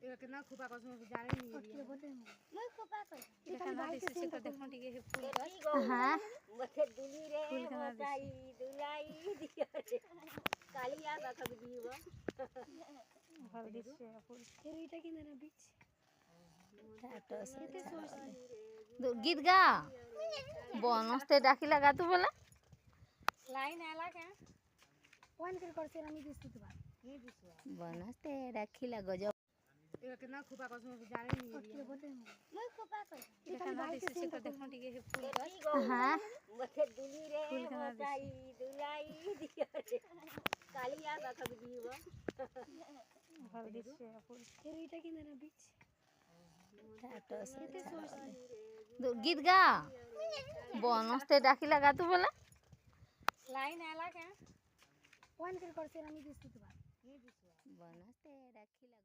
ये कितना खुपा कसम से जाने नहीं है मैं खुपा कर देखा भाई से तो देखो ठीक है फूल हां मथे दुली रे मोटाई दुलाई दिया रे कालिया बाखब दीव भर दिसे फूल फिर इटा कि ना बीच टाटो से गीत गा बनस्ते डाकी लगा तू बोला लाइन आला क्या वन कर से रानी दिस तू बात ये दिसवा बनस्ते डाकी लगा जो ये कितना खुपा कसम से जाने नहीं है मैं खुपा कर देखा भाई से तो देखो ठीक है फूल हां मथे दुली रे मोटाई दुलाई दिया रे कालिया बाखब दीव भर दिसे फूल फिर इटा कि ना बीच टाटो से गीत गा बनस्ते डाकी लगा तू बोला लाइन आला क्या वन कर से रानी दिस तू बात ये दिसवा बनस्ते डाकी लगा